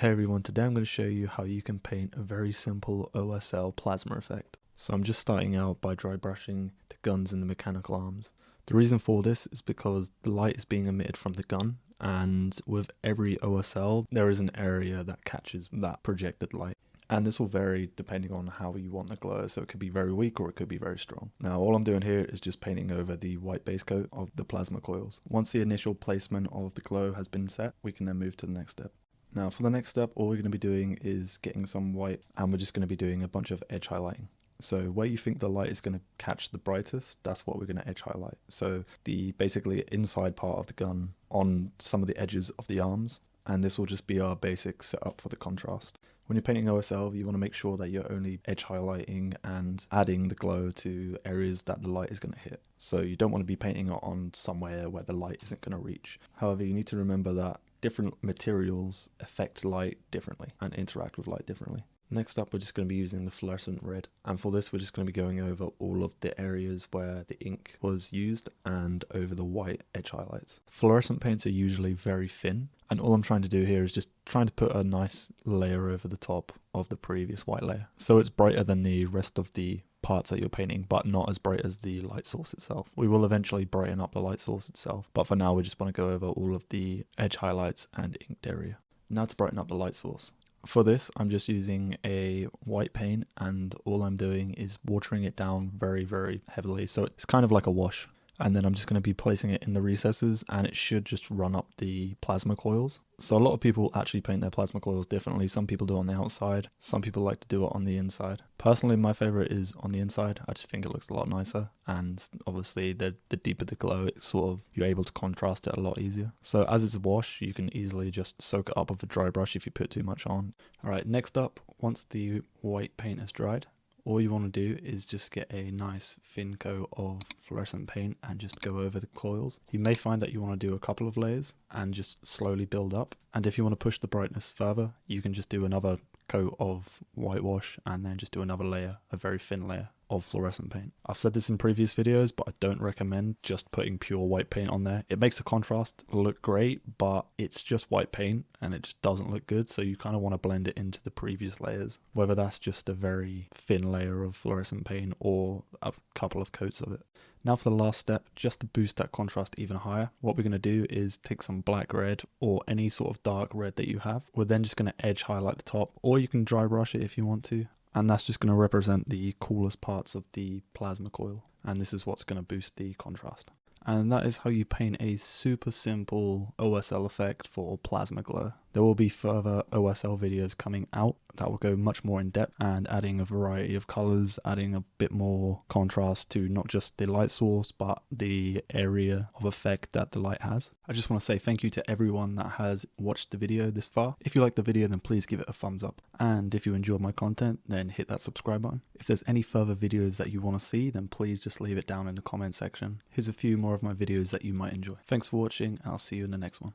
Hey everyone, today I'm going to show you how you can paint a very simple OSL plasma effect. So I'm just starting out by dry brushing the guns and the mechanical arms. The reason for this is because the light is being emitted from the gun, and with every OSL there is an area that catches that projected light. And this will vary depending on how you want the glow, so it could be very weak or it could be very strong. Now all I'm doing here is just painting over the white base coat of the plasma coils. Once the initial placement of the glow has been set, we can then move to the next step. Now for the next step, all we're going to be doing is getting some white, and we're just going to be doing a bunch of edge highlighting. So where you think the light is going to catch the brightest, that's what we're going to edge highlight. So the basically inside part of the gun on some of the edges of the arms, and this will just be our basic setup for the contrast. When you're painting OSL, you want to make sure that you're only edge highlighting and adding the glow to areas that the light is going to hit. So you don't want to be painting it on somewhere where the light isn't going to reach. However, you need to remember that different materials affect light differently and interact with light differently. Next up, we're just going to be using the Fluorescent Red, and for this we're just going to be going over all of the areas where the ink was used and over the white edge highlights. Fluorescent paints are usually very thin, and all I'm trying to do here is just trying to put a nice layer over the top of the previous white layer, so it's brighter than the rest of the parts that you're painting, but not as bright as the light source itself. We will eventually brighten up the light source itself, but for now we just want to go over all of the edge highlights and inked area. Now to brighten up the light source. For this, I'm just using a white paint, and all I'm doing is watering it down very, very heavily, so it's kind of like a wash. And then I'm just going to be placing it in the recesses, and it should just run up the plasma coils. So a lot of people actually paint their plasma coils differently. Some people do it on the outside, some people like to do it on the inside. Personally, my favorite is on the inside. I just think it looks a lot nicer, and obviously the deeper the glow, it's sort of, you're able to contrast it a lot easier. So as it's a wash, you can easily just soak it up with a dry brush if you put too much on. Alright, next up, once the white paint has dried, all you want to do is just get a nice thin coat of fluorescent paint and just go over the coils. You may find that you want to do a couple of layers and just slowly build up. And if you want to push the brightness further, you can just do another coat of whitewash and then just do another layer, a very thin layer of fluorescent paint. I've said this in previous videos, but I don't recommend just putting pure white paint on there. It makes the contrast look great, but it's just white paint and it just doesn't look good, so you kind of want to blend it into the previous layers, whether that's just a very thin layer of fluorescent paint or a couple of coats of it. Now for the last step, just to boost that contrast even higher, what we're going to do is take some black red or any sort of dark red that you have. We're then just going to edge highlight the top, or you can dry brush it if you want to. And that's just going to represent the coolest parts of the plasma coil. And this is what's going to boost the contrast. And that is how you paint a super simple OSL effect for plasma glow. There will be further OSL videos coming out that will go much more in depth and adding a variety of colors, adding a bit more contrast to not just the light source but the area of effect that the light has. I just want to say thank you to everyone that has watched the video this far. If you like the video, then please give it a thumbs up. And if you enjoyed my content, then hit that subscribe button. If there's any further videos that you want to see, then please just leave it down in the comment section. Here's a few more of my videos that you might enjoy. Thanks for watching, and I'll see you in the next one.